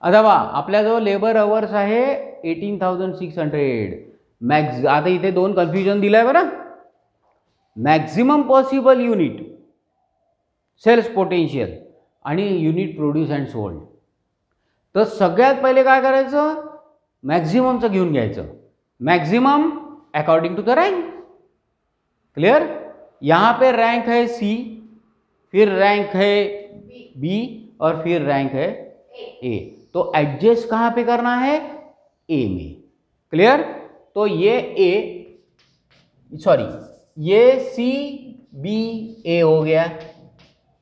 आता बा आपल्याजवळ लेबर अवर्स आहे 18,600. आता इथे दोन कन्फ्युजन दिलं आहे बरं. Maximum possible unit sales potential आणि युनिट प्रोड्यूस अँड सोल्ड. तर सगळ्यात पहिले काय करायचं, मॅक्झिममचं घेऊन घ्यायचं. Maximum according to the rank. Clear. यहाँ पे रैंक है सी, फिर रैंक है बी और फिर रैंक है ए. तो एडजस्ट कहाँ पे करना है, ए में. क्लियर. तो ये ए सॉरी ये सी बी ए हो गया.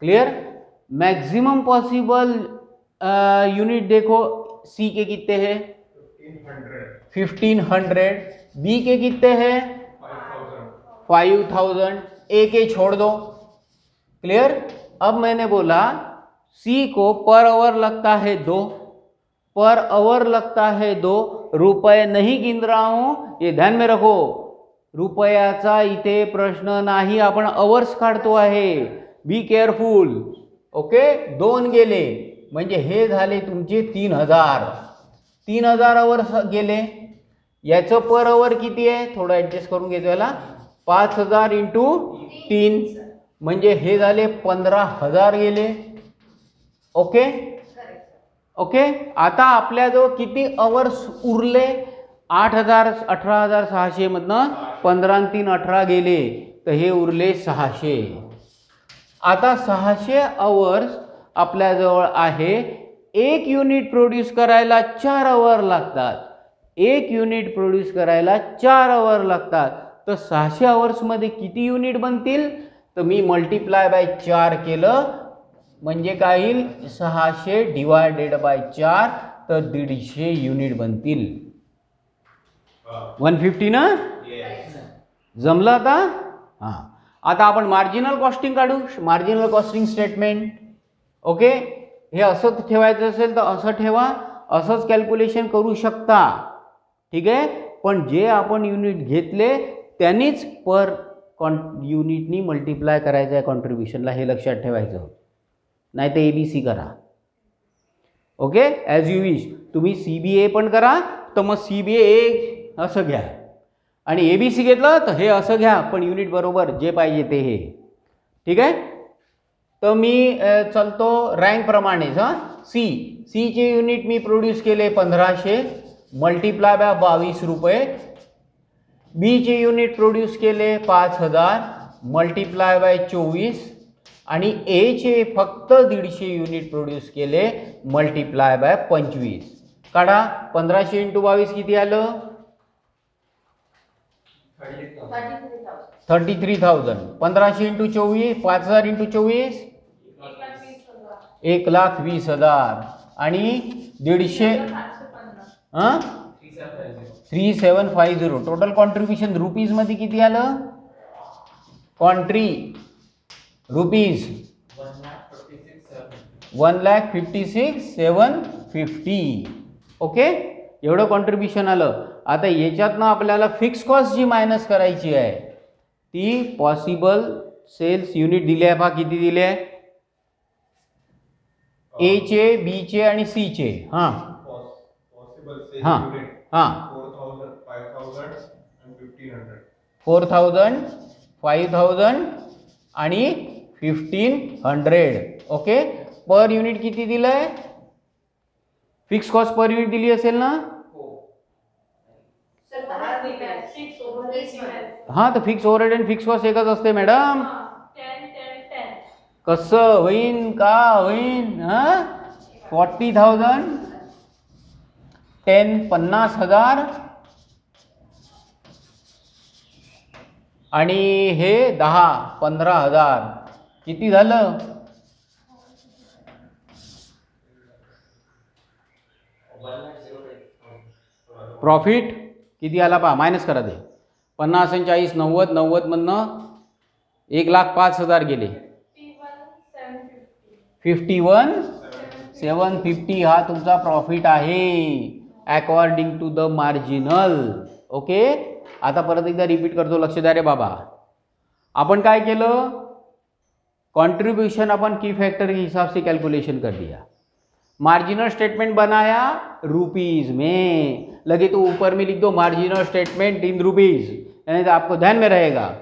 क्लियर. मैक्सिमम पॉसिबल यूनिट देखो, सी के कितने हैं 1500, बी के कितने हैं 5000, ए के छोड़ दो. क्लियर. अब मैंने बोला सी को पर आवर लगता है 2, पर आवर लगता है 2, रुपये नहीं गिन रहा हूं, ये ध्यान में रखो. रुपयाचा इथे प्रश्न नाही, आपण अवर्स काढतो आहे. Be careful. ओके. 2 गेले म्हणजे हे झाले तुमचे 3000 आवर्स गेले. याचं पर आवर किती आहे, थोडं ॲडजस्ट करून घेतो याला. 5000 इंटू 3 म्हणजे हे झाले 15000 गेले. ओके. ओके. आता आपल्याजवळ किती आवर्स उरले, 8000 18,600 मधनं 15 आणि 3 18 गेले, तर हे उरले 600. आता 600 आवर्स आपल्याजवळ आहे. एक युनिट प्रोड्यूस करायला 4 आवर लागतात. एक युनिट प्रोड्यूस करायला 4 आवर लागतात. तर 600 आवर्समध्ये किती युनिट बनतील, तर मी मल्टिप्लाय बाय 4 केलं म्हणजे काय येईल 600 डिवायडेड बाय 4, तर 150 युनिट बनतील. 150 ना. जमलं आता. हां. आता आपण मार्जिनल कॉस्टिंग काढू. Marginal costing statement. ओके. हे असं ठेवायचं असेल तर असं ठेवा, असंच कॅल्क्युलेशन करू शकता. ठीक आहे. पण जे आपण युनिट घेतले त्यांनीच पर युनिटनी मल्टिप्लाय करायचं आहे कॉन्ट्रीब्युशनला, हे लक्षात ठेवायचं. नाही तर ABC करा. ओके. As you wish. तुम्ही CBA पण करा, तर मग CBA असं घ्या आणि ABC घेतलं तर हे असं घ्या, पण युनिट बरोबर जे पाहिजे ते हे. ठीक आहे. तर मी चलतो रँक प्रमाणेच. हां. सीचे युनिट मी प्रोड्यूस केले 1500 मल्टिप्लाय बाय 22 रुपये. बीचे युनिट प्रोड्यूस केले 5000 मल्टिप्लाय बाय 24 आणि एचे फक्त 150 युनिट प्रोड्यूस केले मल्टिप्लाय बाय 25. काढा. 1500 इंटू 22 किती आलं 33,000. 1500 इंटू 24 5000 इंटू 24 1,20,000 आणि 150 3750. टोटल कॉन्ट्रीब्युशन रुपीज मध्ये किती आलं, कॉन्ट्री रुपीज 1,56,750. ओके. एवढं कॉन्ट्रीब्युशन आलं. आता याच्यातनं आपल्याला फिक्स कॉस्ट जी मायनस करायची आहे ती पॉसिबल सेल्स युनिट दिले आहे. पहा किती दिले आहे, एचे, बीचे आणि सीचे. हां हां हां 4,000 5,000 आणि 1,500. ओके. पर युनिट किती दिलं आहे, फिक्स कॉस्ट पर युनिट दिली असेल ना. हां. तर फिक्स ओव्हरहेड आणि फिक्स कॉस्ट एकच असते मॅडम. कसं होईन का होईन. 40,000 10 50,000 आणि हे 10 15,000. किती झालं, प्रॉफिट किती आला पहा, मायनस करा ते. 50 आणि 40 90 90 मधनं 1,05,000 गेले. 51,750 हा तुमचा प्रॉफिट आहे according to the marginal. Okay. आता परत एकदा रिपीट करतो, लक्ष द्या रे बाबा. अपन काय केलं, कंट्रीब्यूशन अपन की फैक्टर के हिसाब से कैलकुलेशन कर दिया. मार्जिनल स्टेटमेंट बनाया रुपीज में, लगे तो ऊपर में लिख दो मार्जिनल स्टेटमेंट इन रुपीज, यानी तो आपको ध्यान में रहेगा।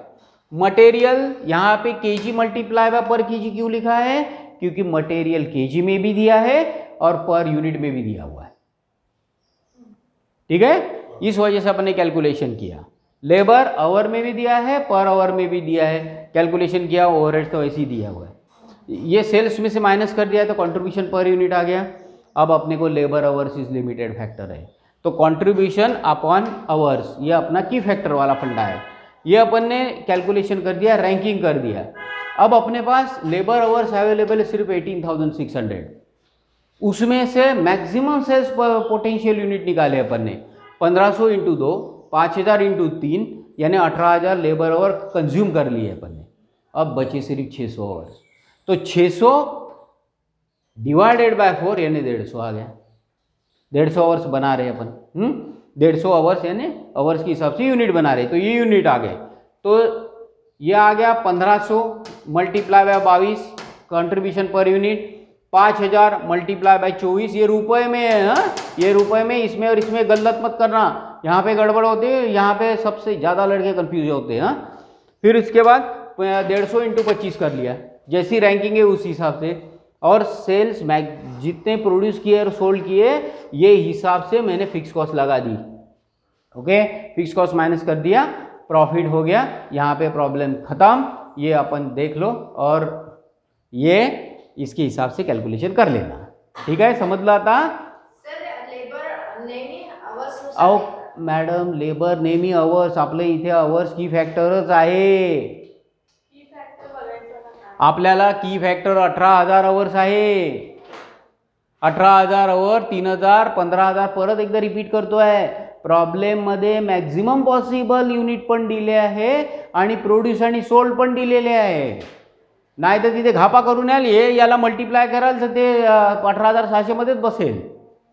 मटेरियल यहाँ पे KG multiply by per KG क्यों लिखा है, क्योंकि मटेरियल केजी में भी दिया है और पर यूनिट में भी दिया हुआ है, ठीक है, इस वजह से अपने कैलकुलेशन किया। लेबर आवर में भी दिया है, पर आवर में भी दिया है, कैलकुलेशन किया, ओवरहेड तो ऐसे ही दिया हुआ है। ये सेल्स में से माइनस कर दिया तो कंट्रीब्यूशन पर यूनिट आ गया। अब अपने को labour hours is limited factor है, तो कंट्रीब्यूशन अपॉन आवर्स ये अपना की फैक्टर वाला फंडा है, ये अपन ने कैलकुलेशन कर दिया, रैंकिंग कर दिया। अब अपने पास लेबर आवर्स अवेलेबल है सिर्फ 18,600, उसमें से मैक्सिमम सेल्स पोटेंशियल यूनिट निकाले अपन ने 1500 इंटू 2, 5000 इंटू 3, यानी 18,000 लेबर आवर कंज्यूम कर लिए अपन ने। अब बचे सिर्फ 600 आवर्स, तो 600 डिवाइडेड बाय 4 यानी 150 आ गया। 150 आवर्स बना रहे अपन, 150 आवर्स यानी आवर्स के हिसाब से यूनिट बना रहे, तो ये यूनिट आ गए। तो ये आ गया 1500 multiply by 22 contribution per unit, 5000 multiply by 24, ये रुपए में है, हाँ ये रुपए में, इसमें और इसमें गलत मत करना, यहाँ पे गड़बड़ होती है, यहाँ पे सबसे ज़्यादा लड़के कंफ्यूज होते हैं। हाँ फिर इसके बाद 150 इंटू 25 कर लिया, जैसी रैंकिंग है उस हिसाब से, और सेल्स जितने प्रोड्यूस किए और सोल्ड किए ये हिसाब से मैंने फिक्स कॉस्ट लगा दी। ओके, फिक्स कॉस्ट माइनस कर दिया, प्रॉफिट हो गया, यहाँ पे प्रॉब्लम खत्म। ये अपन देख लो और ये इसके हिसाब से कैलकुलेशन कर लेना, ठीक है, समझ लाता। अहो मॅडम, लेबर नेहमी अवर्स, आपल्या इथे अवर्स की फॅक्टरच आहे, आपल्याला की फॅक्टर 18,000 अवर्स आहे, 18,000 अवर, 3,000, 15,000, परत एकदा रिपीट करतोय, प्रॉब्लेम मध्ये मॅक्झिमम पॉसिबल युनिट पण दिले आहे आणि प्रोड्यूस आणि सोल्ड पण दिलेले आहे, नाही तर तिथे घापा करून याल, हे याला मल्टिप्लाय कराल तर ते 18,600 मध्येच बसेल।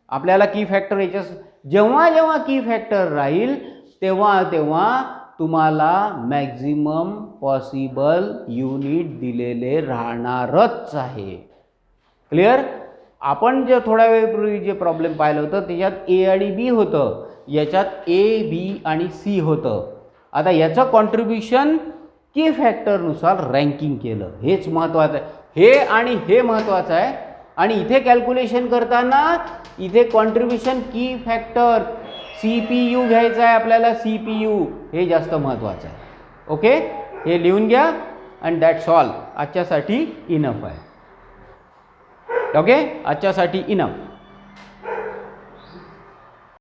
आपल्याला की फॅक्टर याच्या जेव्हा जेव्हा की फॅक्टर राहील तेव्हा तेव्हा तुम्हाला मॅक्झिमम पॉसिबल युनिट दिलेले राहणारच आहे। क्लिअर? आपण जे थोड्या वेळपूर्वी जे प्रॉब्लेम पाहिलं होतं त्याच्यात ए आणि बी होतं, याच्यात ए बी आणि सी होतं। आता याचं कॉन्ट्रीब्युशन की फॅक्टरनुसार रँकिंग केलं, हेच महत्त्वाचं आहे, हे आणि हे महत्त्वाचं आहे। आणि इथे कॅल्क्युलेशन करताना इथे कॉन्ट्रीब्युशन की फॅक्टर CPU घ्यायचा आहे आपल्याला, CPU हे जास्त महत्त्वाचं आहे। ओके, हे लिहून घ्या आणि दॅट्स ऑल, आजच्यासाठी इनफ आहे। ओके, आजच्यासाठी इनफ।